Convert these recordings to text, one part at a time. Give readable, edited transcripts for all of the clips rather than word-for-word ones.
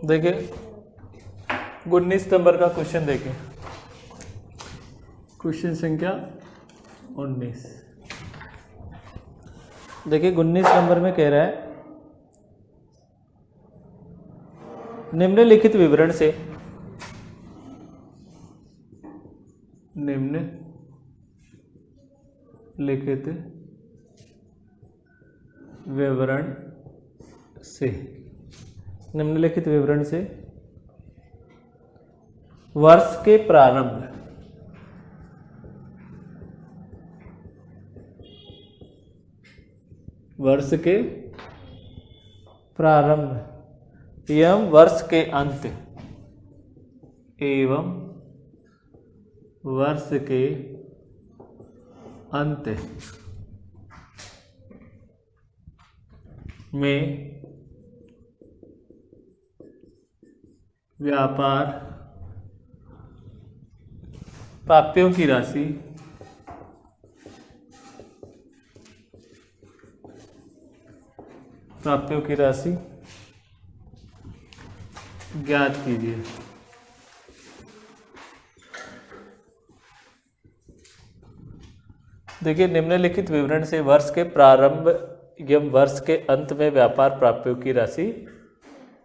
देखिए 19 नंबर का क्वेश्चन देखिए, क्वेश्चन संख्या 19। देखिए 19 नंबर में कह रहा है निम्नलिखित विवरण से निम्नलिखित विवरण से वर्ष के प्रारंभ एवं वर्ष के अंत में व्यापार प्राप्तियों की राशि ज्ञात कीजिए। देखिए निम्नलिखित विवरण से वर्ष के प्रारंभ एवं वर्ष के अंत में व्यापार प्राप्तियों की राशि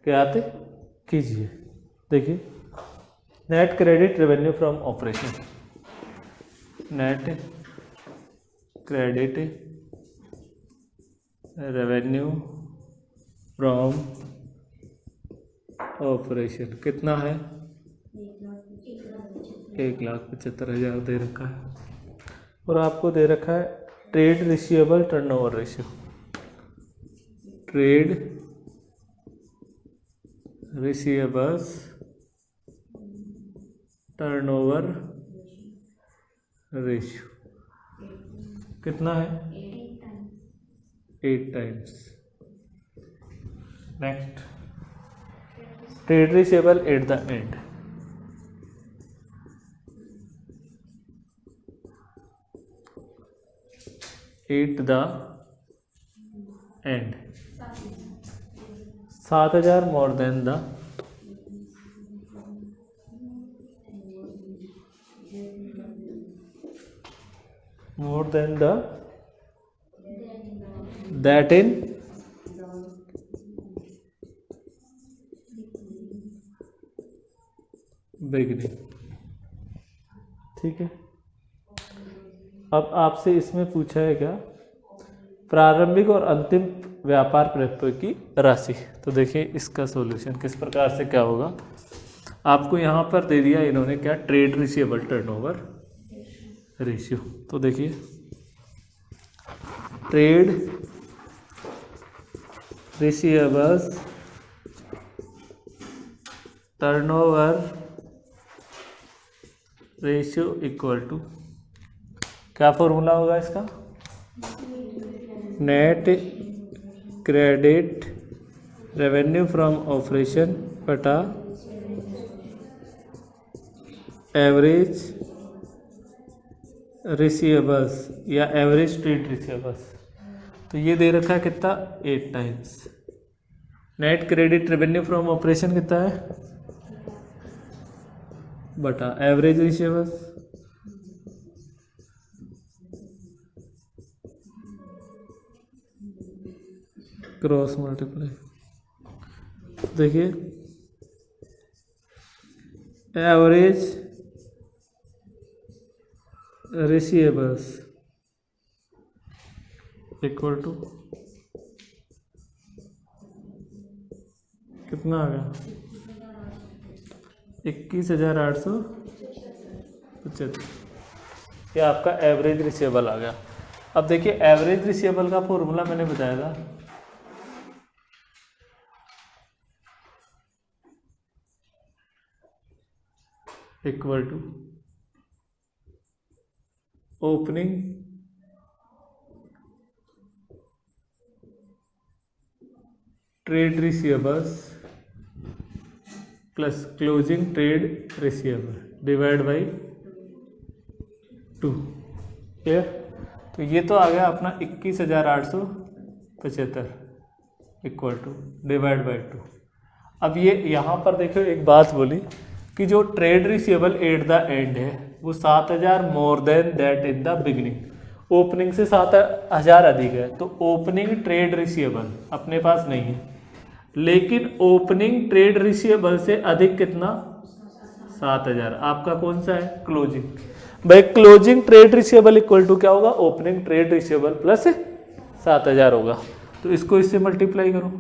ज्ञात कीजिए। देखिए net credit revenue from operation, net credit revenue from operation कितना है? 1,75,000 दे रखा है और आपको दे रखा है trade receivable turnover ratio, trade receivables turnover ratio कितना है? 8 times. Next trade receivable at the end, at the end 7,000 more than the that in beginning. ठीक है, अब आपसे इसमें पूछा है क्या? प्रारंभिक और अंतिम व्यापार प्राप्तियों की राशि। तो देखिए इसका सॉल्यूशन किस प्रकार से क्या होगा। आपको यहाँ पर दे दिया इन्होंने क्या? Trade receivable turnover ratio. तो देखिए trade receivables turnover ratio equal to क्या फॉर्मूला होगा इसका? Net credit revenue from operation बटा एवरेज रिसीवेबल्स या एवरेज ट्रेड रिसीवेबल्स। तो ये दे रखा है कितना? 8 times. Net credit revenue from operation कितना है? बटा एवरेज रिसीवेबल्स, क्रॉस मल्टीप्लाई। देखिए एवरेज रिसीवेबल्स इक्वल टू कितना आ गया? 21,875। ये आपका एवरेज रिसीवेबल आ गया। अब देखिए एवरेज रिसीवेबल का फॉर्मूला मैंने बताया था, equal to opening trade receivables plus closing trade receivable divide by 2। Clear? तो ये तो आ गया अपना 21,875। Equal to divide by 2। अब ये यहाँ पर देखो एक बात बोली कि जो trade receivable at the end है वो 7,000 more than that in the beginning. Opening से 7,000 अधिक है, तो ओपनिंग ट्रेड रिसीवेबल अपने पास नहीं है, लेकिन ओपनिंग ट्रेड रिसीवेबल से अधिक कितना 7,000। आपका कौन सा है क्लोजिंग। भाई closing trade receivable equal to क्या होगा, ओपनिंग ट्रेड रिसीवेबल प्लस 7,000 होगा। तो इसको इससे मल्टीप्लाई करो,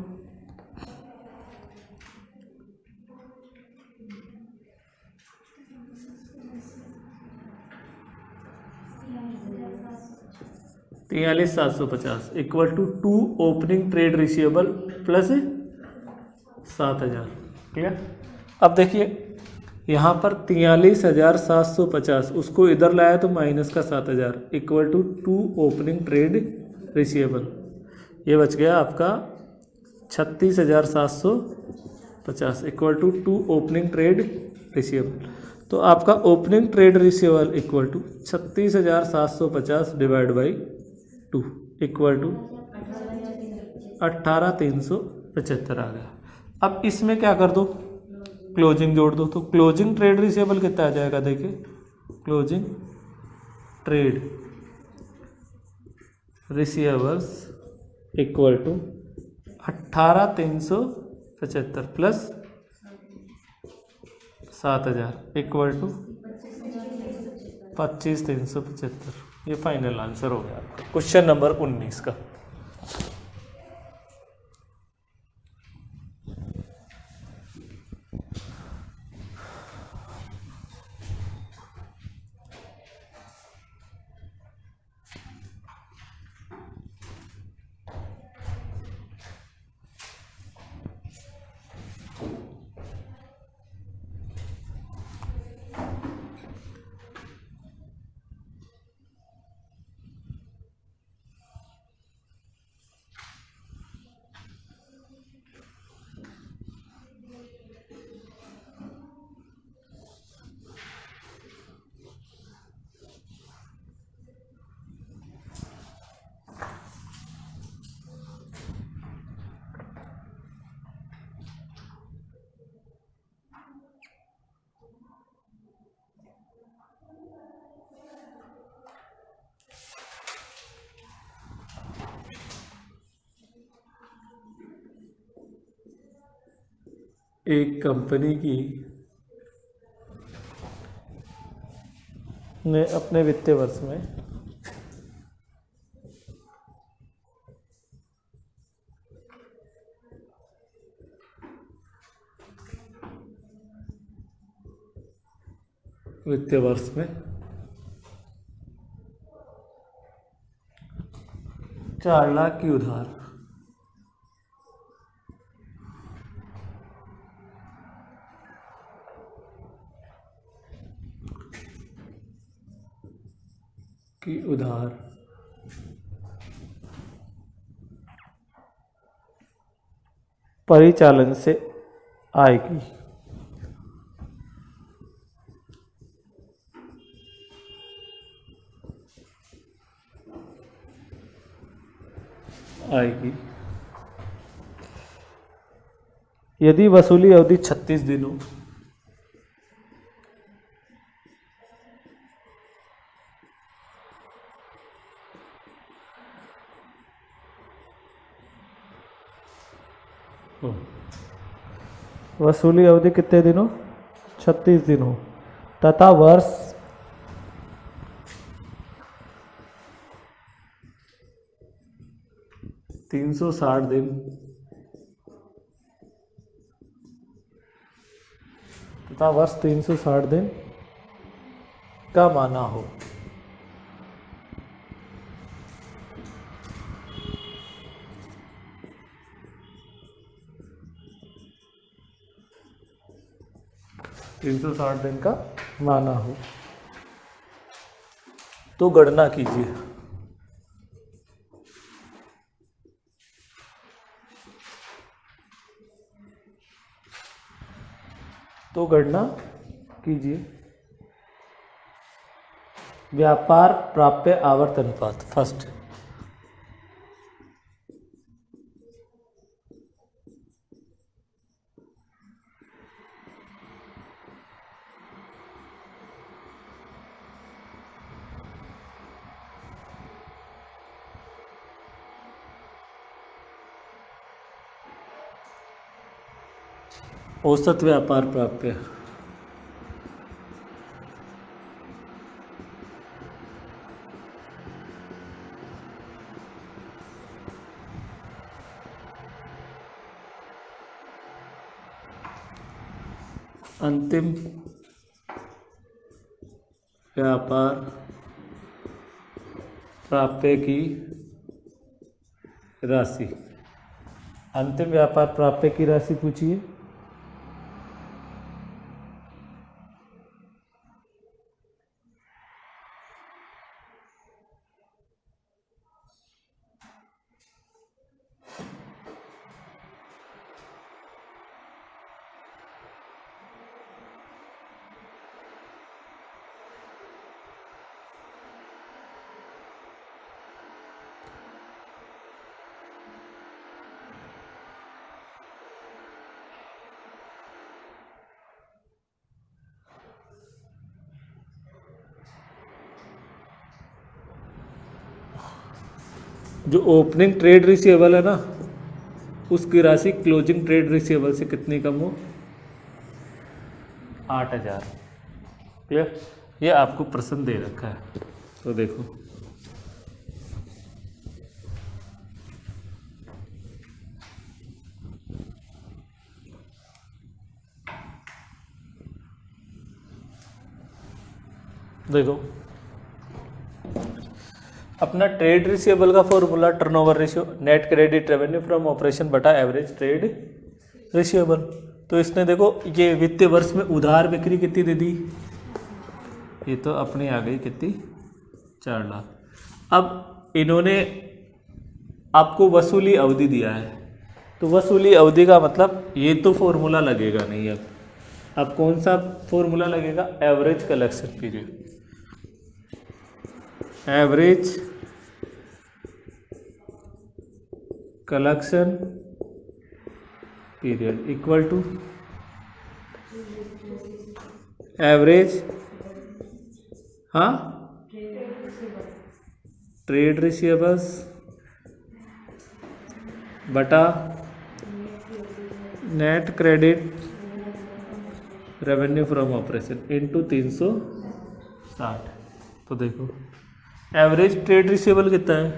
तियालीस 750 equal to 2 opening trade receivable plus 7,000। Clear. अब देखिए यहाँ पर 43,750 उसको इधर लाया तो माइनस का 7,000 equal to 2 opening trade receivable. ये बच गया आपका 36,750 equal to 2 opening trade receivable. तो आपका opening trade receivable equal to 36,750 divide by 2 equal to 18,375 आ गया। अब इसमें क्या कर दो, क्लोजिंग जोड़ दो, तो क्लोजिंग ट्रेड रिसीवेबल कितना आ जाएगा, देखिए closing trade receivables equal to 18,375 plus 7,000 equal to 25,375। ये फाइनल आंसर हो गया आपका क्वेश्चन नंबर 19 का। एक कंपनी की ने अपने वित्तीय वर्ष में वित्तीय वर्ष में 4 लाख की उधार परिचालन से आएगी। यदि वसूली अवधि 36 दिन हो, वसूली अवधि कितने दिन हो, 36 दिन हो, तथा वर्ष 360 दिन तथा वर्ष 360 दिन का माना हो। तीन सौ 360 दिन का माना हो तो गणना कीजिए। व्यापार प्राप्य आवर्त अनुपात फर्स्ट। औसत व्यापार प्राप्य। अंतिम व्यापार प्राप्य की राशि। अंतिम व्यापार प्राप्य की राशि पूछिए। जो ओपनिंग ट्रेड रिसीवेबल है ना, उसकी राशि क्लोजिंग ट्रेड रिसीवेबल से कितनी कम हो? 8,000। क्लियर? ये आपको प्रश्न दे रखा है, तो देखो। देखो अपना ट्रेड रिसीवेबल का formula turnover ratio, net credit revenue from operation बटा एवरेज ट्रेड रिसीवेबल। तो इसने देखो ये वित्तीय वर्ष में उधार बिक्री कितनी दे दी, ये तो अपनी आ गई कितनी, 4 लाख। अब इन्होंने आपको वसूली अवधि दिया है, तो वसूली अवधि का मतलब ये तो फॉर्मूला लगेगा नहीं। अब कौन सा फॉर्मूला लगेगा? Average collection period. Average collection period equal to average, हाँ, ट्रेड रिसीवेबल्स बटा net credit revenue from operation into 360। तो देखो एवरेज ट्रेड रिसीवेबल कितना है?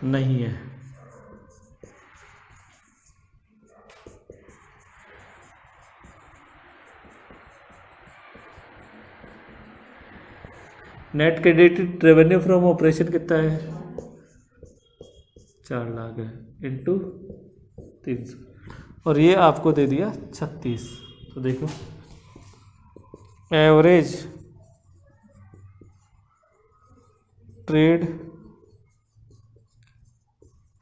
नहीं है। Net credit revenue from operation कितना है? 4 लाख है इंटू 300, और ये आपको दे दिया 36। तो देखो average trade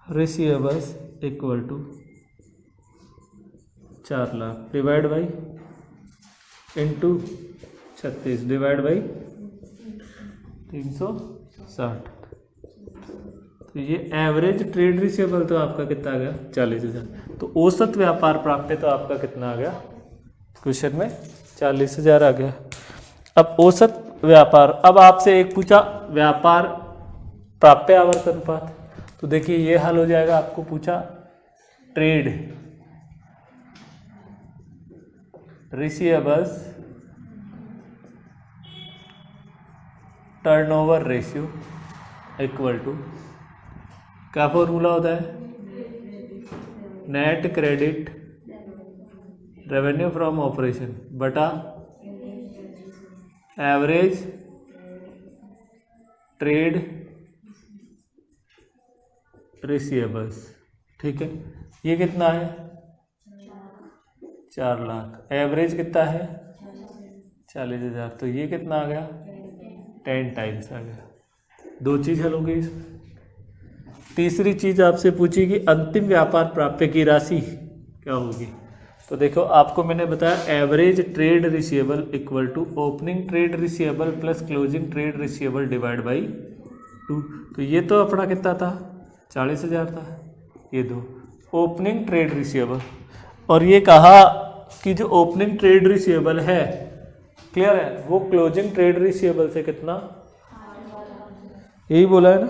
receivables equal to 4 lakh divide by into 36 divide by 360। तो ये एवरेज ट्रेड रिसीवेबल तो आपका कितना आ गया? 40,000। तो औसत व्यापार प्राप्य तो आपका कितना आ गया क्वेश्चन में? 40,000 आ गया। अब औसत व्यापार, अब आपसे एक पूछा व्यापार प्राप्य आवर्त अनुपात, तो देखिए ये हल हो जाएगा। आपको पूछा trade receivables turnover ratio equal to, क्या फॉर्मूला होता है? Net credit revenue from operation बटा एवरेज ट्रेड रिसीवेबल्स। ठीक है, ये कितना है? 4 लाख। एवरेज कितना है? 40,000। तो ये कितना आ गया? 10 टाइम्स आ गया। 2 चीज़ हल हो गई इसमें। तीसरी चीज़ आपसे पूछी कि अंतिम व्यापार प्राप्य की राशि क्या होगी। तो देखो आपको मैंने बताया average trade receivable equal to opening trade receivable plus closing trade receivable divide by 2। तो ये तो अपना कितना था? 40,000 था। ये दो ओपनिंग ट्रेड रिसीवेबल, और ये कहा कि जो ओपनिंग ट्रेड रिसीवेबल है, क्लियर है, वो क्लोजिंग ट्रेड रिसीवेबल से कितना, यही बोला है ना।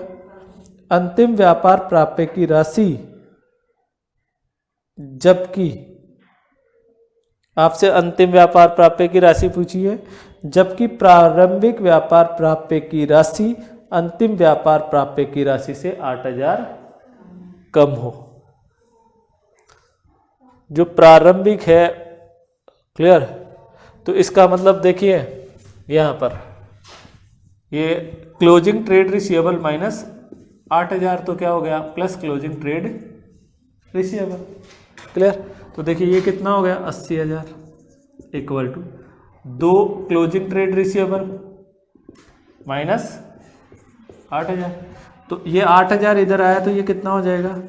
अंतिम व्यापार प्राप्य की राशि जबकि आपसे अंतिम व्यापार प्राप्य की राशि पूछी है, जबकि प्रारंभिक व्यापार प्राप्य की राशि अंतिम व्यापार प्राप्य की राशि से 8,000 कम हो। जो प्रारंभिक है, क्लियर, तो इसका मतलब देखिए यहाँ पर ये क्लोजिंग ट्रेड रिसीवेबल माइनस 8,000 तो क्या हो गया plus closing trade receivable, clear. तो देखिए ये कितना हो गया 80,000 equal to 2 closing trade receivable minus 8,000। तो ये 8,000 इधर आया तो ये कितना हो जाएगा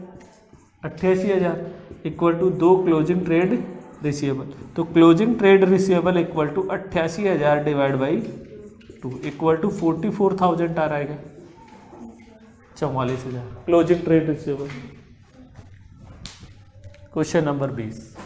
88,000 equal to 2 closing trade receivable. तो closing trade receivable equal to 88,000 divide by 2 equal to 44,000 आ रहेगा, 44,000 closing trade receivable. Question number 20।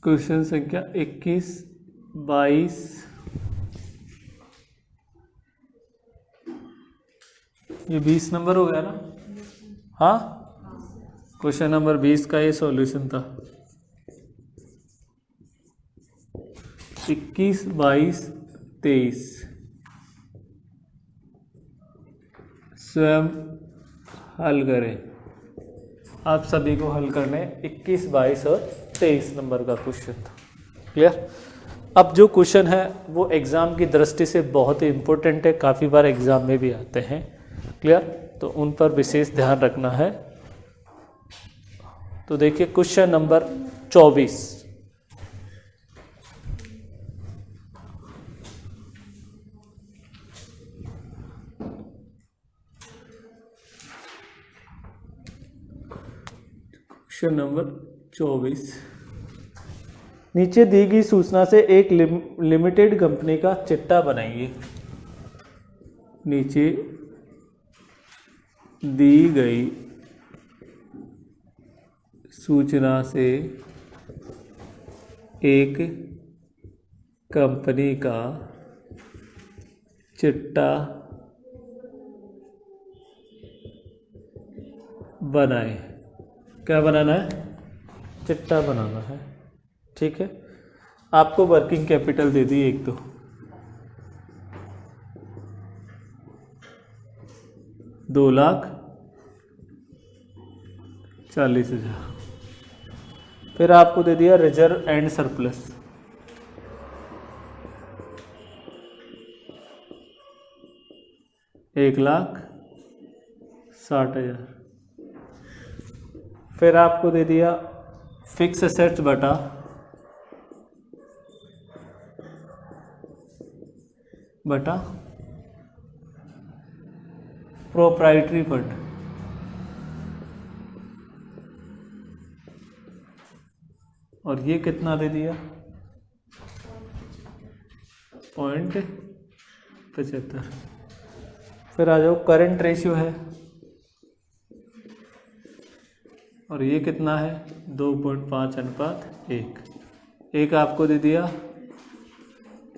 क्वेश्चन संख्या 21, 22, ये 20 नंबर हो गया ना। हाँ, क्वेश्चन नंबर 20 का ये सॉल्यूशन था। 21, 22, 23 स्वयं हल करें। आप सभी को हल करने 21, 22 और 23 नंबर का क्वेश्चन था, क्लियर। अब जो क्वेश्चन है वो एग्ज़ाम की दृष्टि से बहुत ही इम्पोर्टेंट है, काफ़ी बार एग्ज़ाम में भी आते हैं, क्लियर, तो उन पर विशेष ध्यान रखना है। तो देखिए क्वेश्चन नंबर 24, क्वेश्चन नंबर 24, नीचे दी गई सूचना से एक लिमिटेड कंपनी का चिट्ठा बनाइए। नीचे दी गई सूचना से एक कंपनी का चिट्ठा बनाए। क्या बनाना है? चिट्ठा बनाना है, ठीक है। आपको वर्किंग कैपिटल दे दी एक, तो 2,40,000। फिर आपको दे दिया रिजर्व एंड सरप्लस, एक 1,60,000। फिर आपको दे दिया फिक्स एसेट्स बटा प्रोप्राइटरी फंड, और ये कितना दे दिया 0.75। फिर आ जाओ करंट रेशियो है, और ये कितना है 2.5:1। एक आपको दे दिया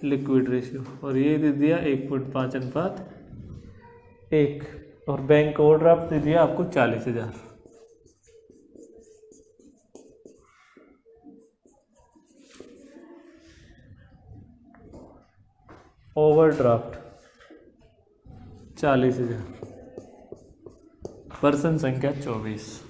लिक्विड रेशियो और ये दे दिया 1.5:1 और बैंक ओवरड्राफ्ट दे दिया आपको 40,000। ओवरड्राफ्ट 40,000, पर्सन संख्या 24।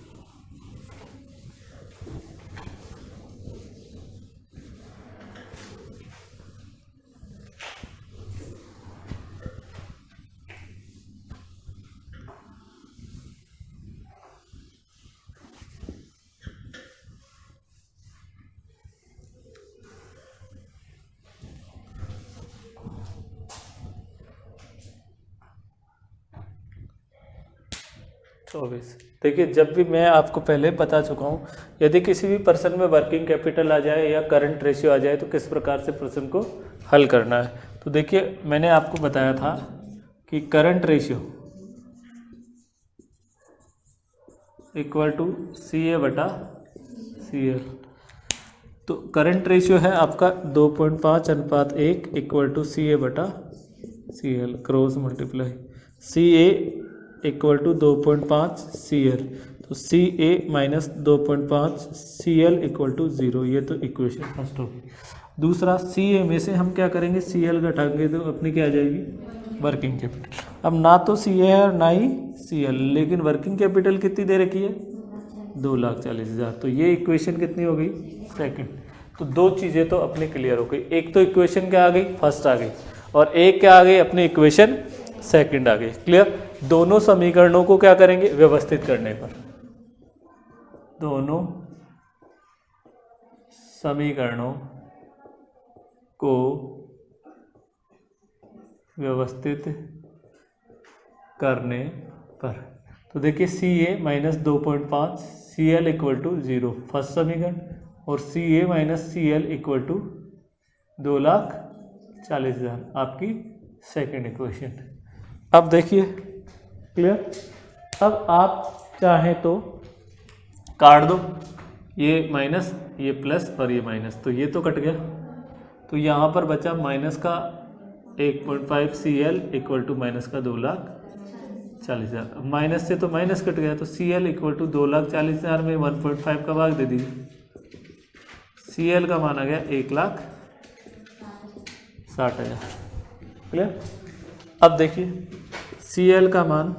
देखिए, जब भी मैं आपको पहले बता चुका हूँ, यदि किसी भी पर्सन में वर्किंग कैपिटल आ जाए या करंट रेशियो आ जाए तो किस प्रकार से पर्सन को हल करना है। तो देखिए, मैंने आपको बताया था कि current ratio equal to CA/CL। तो करंट रेशियो है आपका 2.5:1 equal to CA/CL cross multiply CA equal to 2.5 CL। तो CA minus 2.5 CL equal to 0। ये तो इक्वेशन फर्स्ट होगी। दूसरा, CA में से हम क्या करेंगे, CL घटाएंगे तो अपनी क्या आ जाएगी, वर्किंग कैपिटल। अब ना तो CA है और ना ही CL, लेकिन वर्किंग कैपिटल कितनी दे रखी है, 2,40,000। तो ये इक्वेशन कितनी हो गई, सेकंड। तो दो चीज़ें तो अपनी क्लियर हो गई, एक तो इक्वेशन क्या आ गई, फर्स्ट आ गई, और एक क्या आ गई, अपनी इक्वेशन सेकंड आ गई। क्लियर। दोनों समीकरणों को क्या करेंगे, व्यवस्थित करने पर, दोनों समीकरणों को व्यवस्थित करने पर, तो देखिए CA minus 2.5 CL equal to 0 first समीकरण, और CA minus CL equal to 2,40,000 आपकी सेकंड इक्वेशन। अब देखिए, क्लियर। अब आप चाहें तो काट दो, ये माइनस ये प्लस और ये माइनस, तो ये तो कट गया। तो यहाँ पर बचा माइनस का 1.5 CL इक्वल टू माइनस का 2,40,000। माइनस से तो माइनस कट गया, तो CL इक्वल टू 2,40,000 में 1.5 का भाग दे दीजिए। CL का मान आ गया 1,60,000। क्लियर। अब देखिए, CL का मान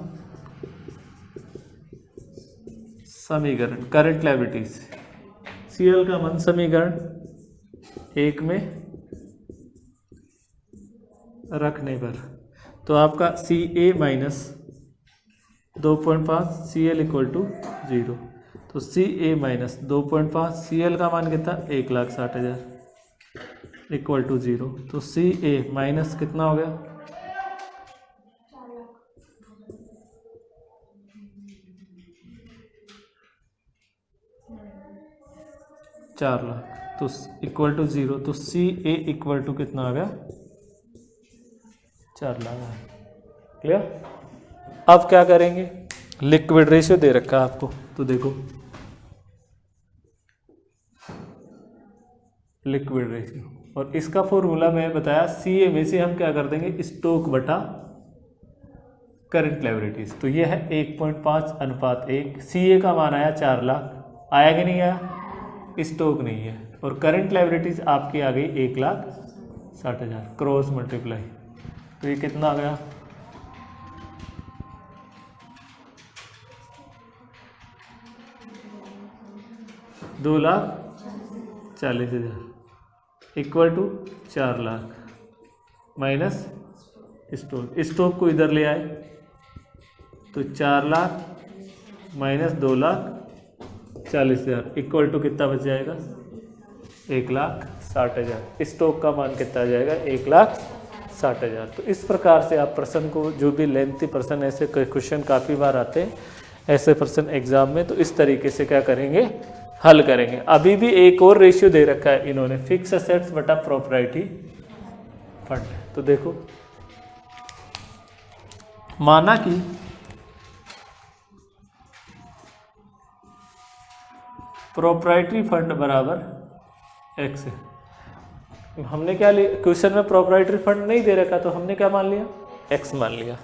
समीकरण करंट लायबिलिटीज, CL का मान समीकरण 1 में रखने पर, तो आपका CA minus 2.5 CL equal to 0। तो CA माइनस 2.5 CL का मान कितना, 1,60,000 इक्वल टू 0। तो CA माइनस कितना हो गया, 4 लाख, तो इक्वल टू 0। तो CA इक्वल टू कितना आ गया, 4 लाख। क्लियर। अब क्या करेंगे, लिक्विड रेशियो दे रखा है आपको, तो देखो लिक्विड रेशियो, और इसका फॉर्मूला मैं बताया, CA में से हम क्या कर देंगे, स्टॉक बटा करंट लायबिलिटीज। तो ये है 1.5:1। CA का मान आया 4 लाख, आया कि नहीं आया, स्टॉक नहीं है, और करंट लायबिलिटीज आपकी आ गई 1,60,000 क्रॉस मल्टीप्लाई। तो ये कितना आ गया, 2,40,000 equal to 4 lakh minus stock को इधर ले आए, तो 4 लाख माइनस 2,40,000 इक्वल टू कितना बच जाएगा, 1,60,000। स्टॉक का मान कितना आ जाएगा, 1,60,000। तो इस प्रकार से आप प्रश्न को, जो भी लेंथी प्रश्न, ऐसे क्वेश्चन काफ़ी बार आते हैं ऐसे प्रश्न एग्जाम में, तो इस तरीके से क्या करेंगे, हल करेंगे। अभी भी एक और रेशियो दे रखा है इन्होंने, फिक्स असेट्स बटा प्रॉपर्टी फंड। तो देखो, माना कि प्रॉपर्टी फंड बराबर x है, हमने क्या लिया, क्वेश्चन में प्रोप्राइटरी फंड नहीं दे रखा तो हमने क्या मान लिया, एक्स मान लिया।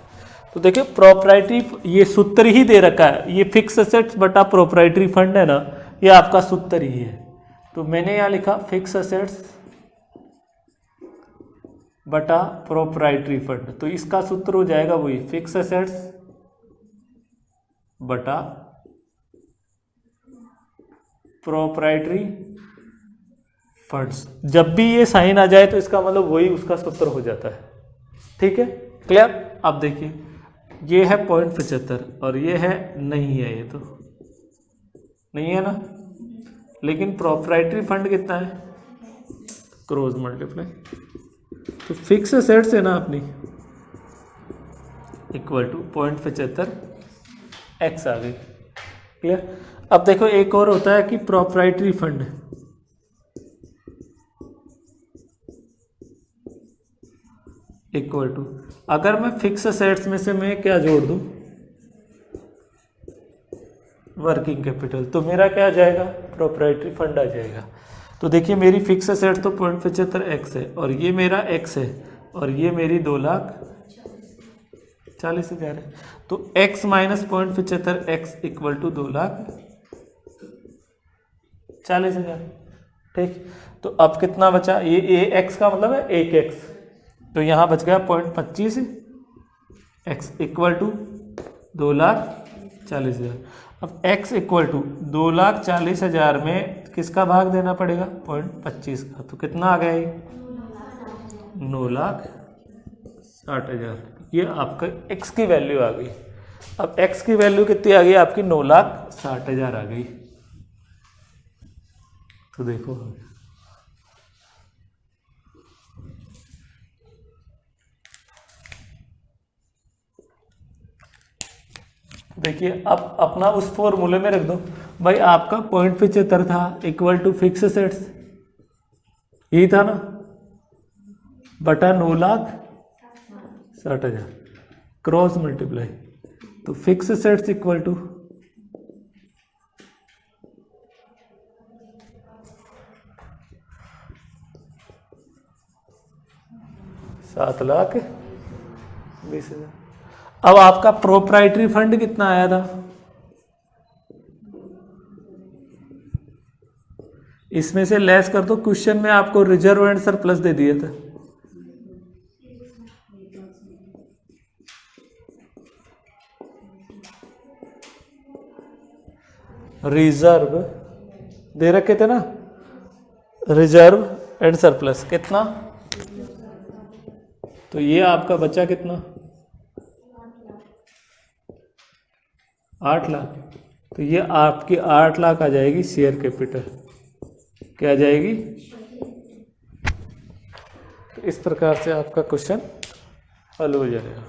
तो देखिए प्रोप्राइटरी, ये सूत्र ही दे रखा है, ये फिक्स असेट्स बटा प्रोप्राइटरी फंड है ना, ये आपका सूत्र ही है। तो मैंने यहाँ लिखा फिक्स असेट्स बटा प्रोप्राइटरी फंड, तो इसका सूत्र हो जाएगा वही फिक्स असेट्स बटा प्रोप्राइटरी फंड्स। जब भी ये साइन आ जाए तो इसका मतलब वही उसका सूत्र हो जाता है। ठीक है, क्लियर। अब देखिए ये है 0.75 और ये है, नहीं है, ये तो नहीं है ना, लेकिन प्रोप्राइटरी फंड कितना है, क्रॉस मल्टीप्लाई, तो फिक्स असेट्स है ना अपनी इक्वल टू 0.75 एक्स आ गई। क्लियर। अब देखो एक और होता है कि प्रोप्राइटरी फंड, इक्वल टू, अगर मैं फिक्स असेट्स में से मैं क्या जोड़ दूं, वर्किंग कैपिटल, तो मेरा क्या आ जाएगा, प्रोप्राइटरी फंड आ जाएगा। तो देखिए मेरी फिक्स असेट्स तो 0.75 एक्स है और ये मेरा एक्स है और ये मेरी 2,40,000 है। तो x minus 0.75 x equal to 2,40,000। ठीक, तो अब कितना बचा, ये एक्स का मतलब है 1x, तो यहाँ बच गया 0.25 एक्स इक्वल टू 2,40,000। अब x इक्वल टू 2,40,000 में किसका भाग देना पड़ेगा, 0.25 का, तो कितना आ गया ये 9,60,000। ये आपका x की वैल्यू आ गई। अब x की वैल्यू कितनी आ गई आपकी, 9,60,000 आ गई। तो देखो देखिए अब अपना उस फॉर्मूले में रख दो भाई, आपका 0.75 था इक्वल टू फिक्स असेट्स, यही था ना, बटा 9,60,000 क्रॉस मल्टीप्लाई, तो फिक्स असेट्स इक्वल टू 7,20,000। अब आपका प्रोप्राइटरी फंड कितना आया था, इसमें से लेस कर दो, क्वेश्चन में आपको रिजर्व एंड सरप्लस दे दिया था, रिजर्व दे रखे थे ना, रिजर्व एंड सरप्लस कितना, तो ये आपका बचा कितना, 8 लाख। तो ये आपकी 8 लाख आ जाएगी शेयर कैपिटल, क्या आ जाएगी। तो इस प्रकार से आपका क्वेश्चन हल हो जाएगा।